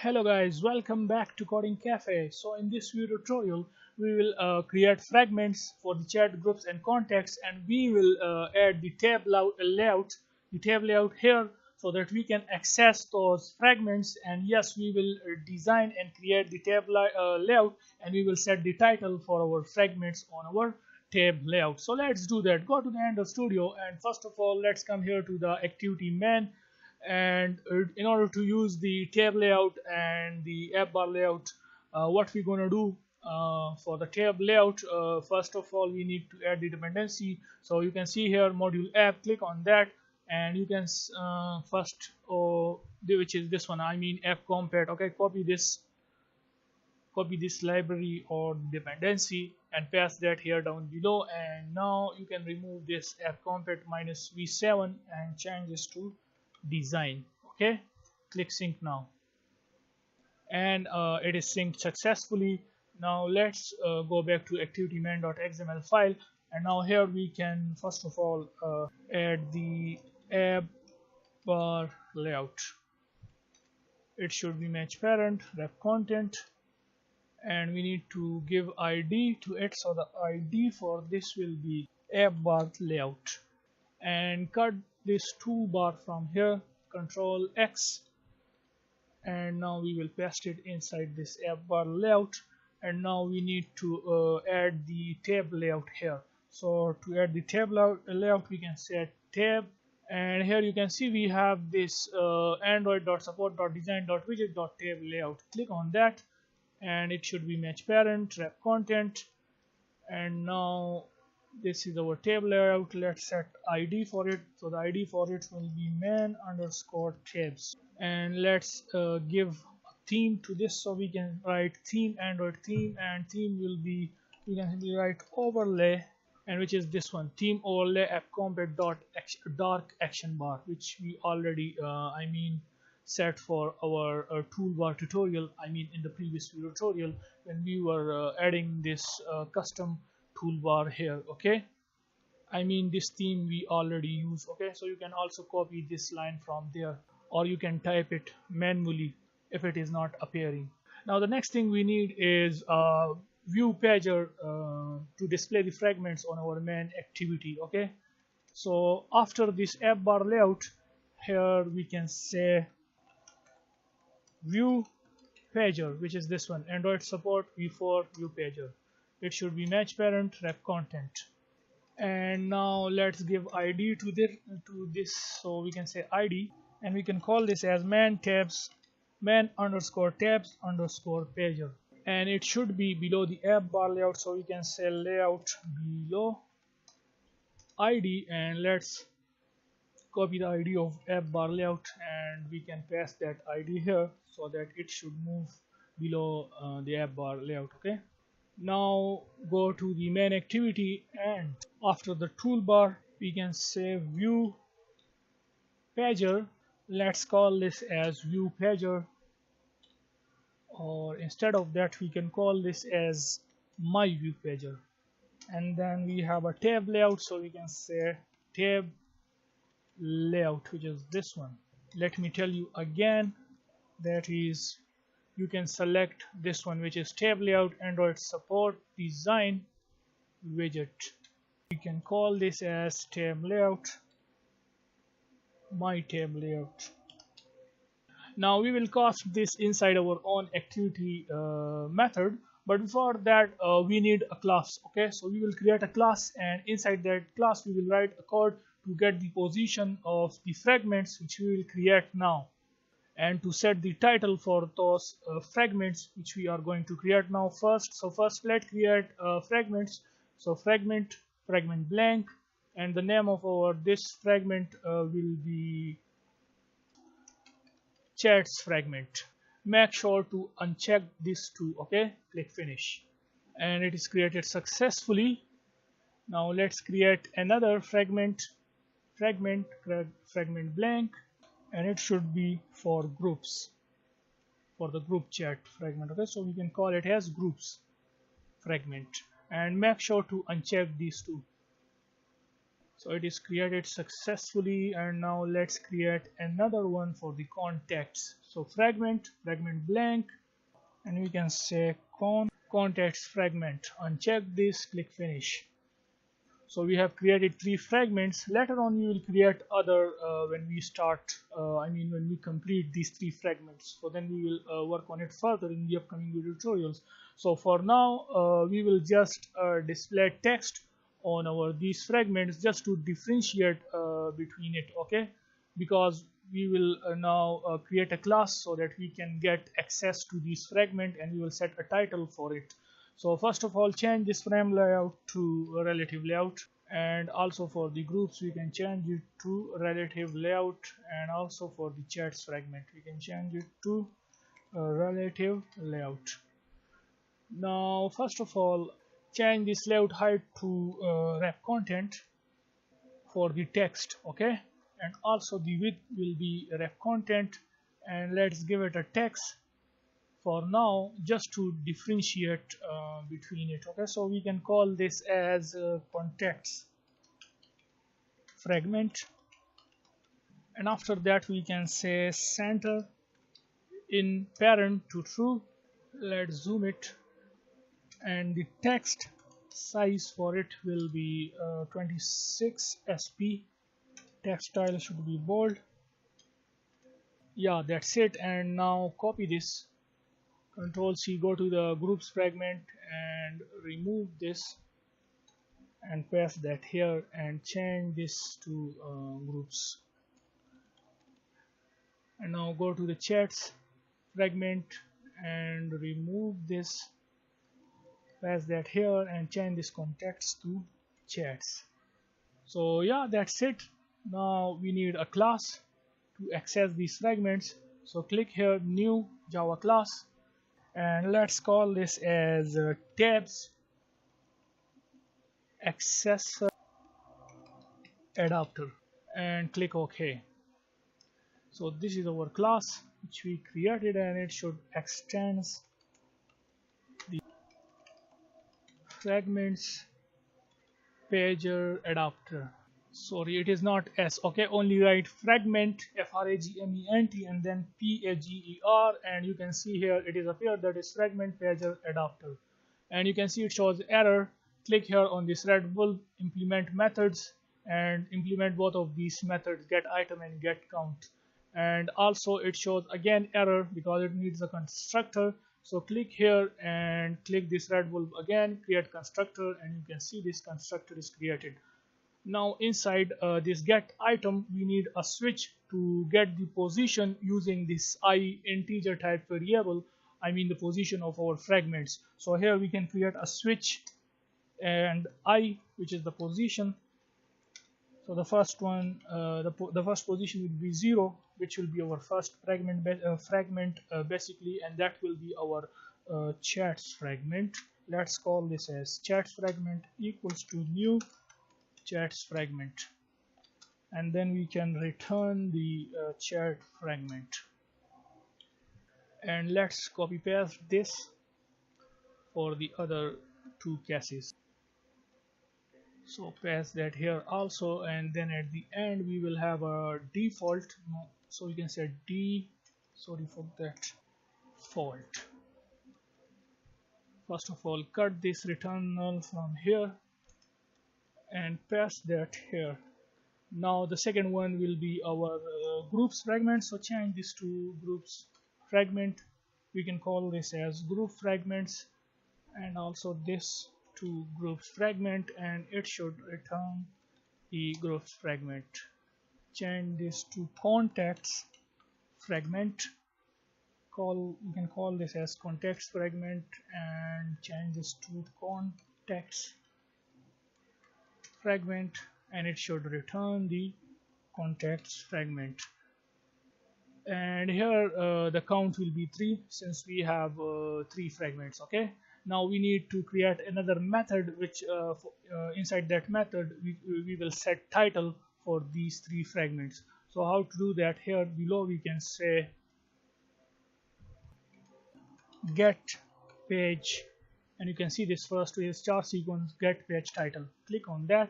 Hello guys, welcome back to Coding Cafe. So in this video tutorial we will create fragments for the chat groups and contacts, and we will add the tab layout here so that we can access those fragments. And yes, we will design and create the layout, and we will set the title for our fragments on our tab layout. So let's do that. Go to the Ender Studio, and first of all let's come here to the activity main. And in order to use the tab layout and the app bar layout, what we're going to do for the tab layout, first of all we need to add the dependency. So you can see here module app, click on that, and you can first which is this one, I mean app compat. Okay, copy this library or dependency and paste that here down below. And now you can remove this app compat -v7 and change this to design. Okay, click sync now, and it is synced successfully. Now let's go back to activity main.xml file, and now here we can first of all add the app bar layout. It should be match parent ref content, and we need to give ID to it. So the ID for this will be app bar layout, and cut this toolbar from here, Control X, and now we will paste it inside this app bar layout. And now we need to add the tab layout here. So to add the tab layout, we can set tab, and here you can see we have this android.support.design.widget.tab layout. Click on that, and it should be match parent ref content. And now this is our tab layout. Let's set ID for it. So the ID for it will be main_tabs, and let's give a theme to this. So we can write theme Android theme, and theme will be, we can simply write overlay, and which is this one, theme overlay app compat dark action bar, which we already set for our toolbar tutorial. I mean in the previous video tutorial when we were adding this custom toolbar here. Okay, I mean this theme we already use. Okay, so you can also copy this line from there, or you can type it manually if it is not appearing. Now the next thing we need is ViewPager to display the fragments on our main activity. Okay, so after this app bar layout, here we can say ViewPager, which is this one, Android support v4 ViewPager. It should be match parent ref content. And now let's give ID to this. So we can say ID, and we can call this as main_tabs pager, and it should be below the app bar layout. So we can say layout below ID, and let's copy the ID of app bar layout, and we can paste that ID here so that it should move below the app bar layout. Okay, now go to the main activity, and after the toolbar we can say ViewPager. Let's call this as ViewPager, or instead of that we can call this as my ViewPager. And then we have a tab layout, so we can say tab layout, which is this one. Let me tell you again, that is, you can select this one, which is tab layout Android support design widget. You can call this as tab layout, my tab layout. Now we will cast this inside our own activity method, but before that we need a class. Okay, so we will create a class, and inside that class we will write a code to get the position of the fragments which we will create now, and to set the title for those fragments which we are going to create now. First let's create fragments. So fragment blank, and the name of our this fragment will be chats fragment. Make sure to uncheck this too. Okay, click finish, and it is created successfully. Now let's create another fragment blank, and it should be for groups, for the group chat fragment. Okay, so we can call it as groups fragment, and make sure to uncheck these two. So it is created successfully, and now let's create another one for the contacts. So fragment blank, and we can say contacts fragment. Uncheck this, click finish. So we have created 3 fragments. Later on we will create other when we start when we complete these 3 fragments. So then we will work on it further in the upcoming video tutorials. So for now we will just display text on our these fragments just to differentiate between it, okay? Because we will now create a class so that we can get access to this fragment, and we will set a title for it. So first of all, change this frame layout to relative layout, and also for the groups we can change it to relative layout, and also for the chats fragment we can change it to relative layout. Now first of all, change this layout height to wrap content for the text, okay? And also the width will be wrap content, and let's give it a text for now just to differentiate between it, okay? So we can call this as context fragment, and after that we can say center in parent to true. Let's zoom it, and the text size for it will be 26 sp. Text style should be bold. Yeah, that's it. And now copy this, Control C, go to the groups fragment and remove this and paste that here and change this to groups. And now go to the chats fragment and remove this, paste that here and change this context to chats. So yeah, that's it. Now we need a class to access these fragments. So click here, new Java class, and let's call this as tabs access adapter, and click OK. So this is our class which we created, and it should extend the fragments pager adapter. Sorry, it is not S, okay? Only write fragment, fragment, and then pager, and you can see here it is appeared that is fragment pager adapter, and you can see it shows error. Click here on this red bulb, implement methods, and implement both of these methods, get item and get count. And also it shows again error because it needs a constructor. So click here and click this red bulb again, create constructor, and you can see this constructor is created. Now inside this get item we need a switch to get the position using this I integer type variable, the position of our fragments. So here we can create a switch and I, which is the position. So the first one, the first position will be 0, which will be our first fragment, basically, and that will be our chats fragment. Let's call this as chats fragment equals to new chats fragment, and then we can return the chat fragment. And let's copy paste this for the other 2 cases. So paste that here also, and then at the end we will have a default. So we can say fault. First of all, cut this return null from here and paste that here. Now the second one will be our groups fragment, so change this to groups fragment. We can call this as group fragments, and also this to groups fragment, and it should return the groups fragment. Change this to contacts fragment. You can call this as contacts fragment, and change this to contacts fragment, and it should return the contacts fragment. And here the count will be 3 since we have 3 fragments, okay? Now we need to create another method which inside that method we will set title for these 3 fragments. So how to do that? Here below we can say get page, and you can see this first is chart sequence get page title. Click on that,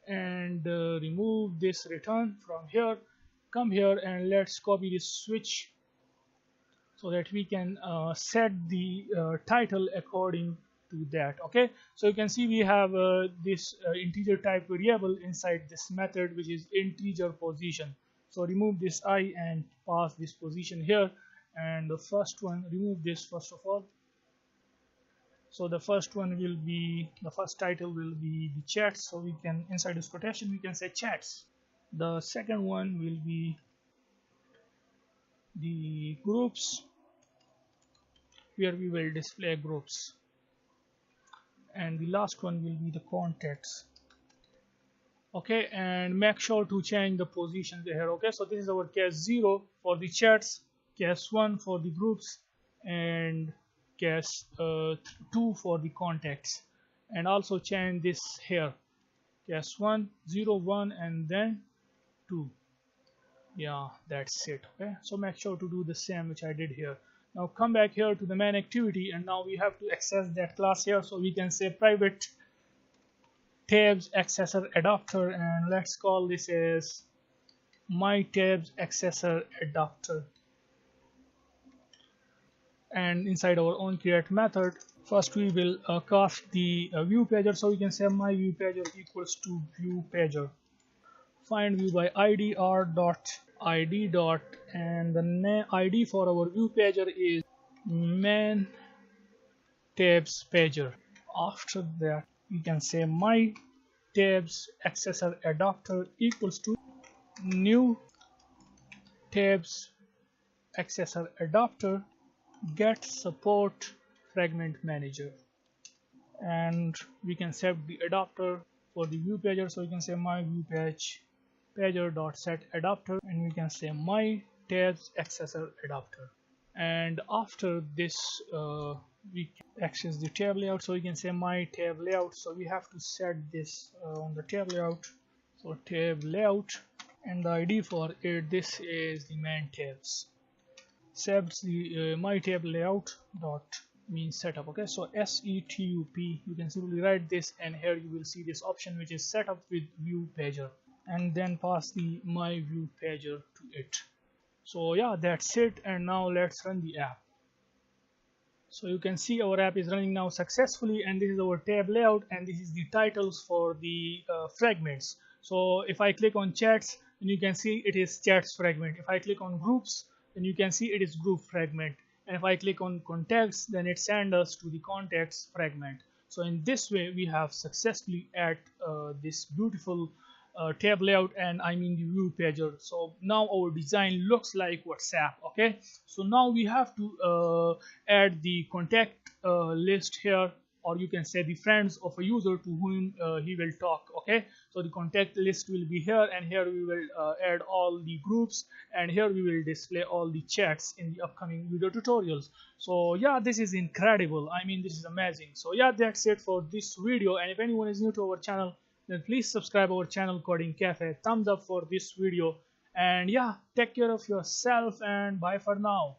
and remove this return from here. Come here and let's copy this switch so that we can set the title according to that. Okay, so you can see we have this integer type variable inside this method, which is integer position. So remove this I and pass this position here, and the first one, remove this first of all. So the first one will be, the first title will be the chats, so we can, inside this quotation we can say chats. The second one will be the groups, where we will display groups, and the last one will be the contacts. Okay, and make sure to change the position here. Okay, so this is our case 0 for the chats, case 1 for the groups, and case 2 for the contacts. And also change this here, case 1, 0, 1, and then 2. Yeah, that's it. Okay, so make sure to do the same which I did here. Now come back here to the main activity, and now we have to access that class here. So we can say private tabs accessor adapter, and let's call this as my tabs accessor adapter. And inside our own create method, first we will cast the ViewPager. So we can say my ViewPager equals to ViewPager. Find view by id r dot id dot, and the id for our ViewPager is main tabs pager. After that we can say my tabs accessor adapter equals to new tabs accessor adapter get support fragment manager, and we can set the adapter for the ViewPager. So we can say my ViewPager dot set adapter, and we can say my tabs accessor adapter. And after this we can access the tab layout, so we can say my tab layout. So we have to set this on the tab layout, so tab layout, and the ID for it, this is the main tabs. Saves the my tab layout dot means setup. Okay, so setup, you can simply write this, and here you will see this option which is setup with ViewPager, and then pass the my ViewPager to it. So yeah, that's it, and now let's run the app. So you can see our app is running now successfully, and this is our tab layout, and this is the titles for the fragments. So if I click on chats, then you can see it is chats fragment. If I click on groups, then you can see it is group fragment, and if I click on contacts, then it sends us to the contacts fragment. So in this way we have successfully added this beautiful tab layout, and I mean the ViewPager. So now our design looks like WhatsApp. Okay, so now we have to add the contact list here, or you can say the friends of a user to whom he will talk. Okay, so the contact list will be here, and here we will add all the groups, and here we will display all the chats in the upcoming video tutorials. So yeah, this is incredible. I mean, this is amazing. So yeah, that's it for this video, and if anyone is new to our channel, then please subscribe our channel Coding Cafe. Thumbs up for this video, and yeah, take care of yourself, and bye for now.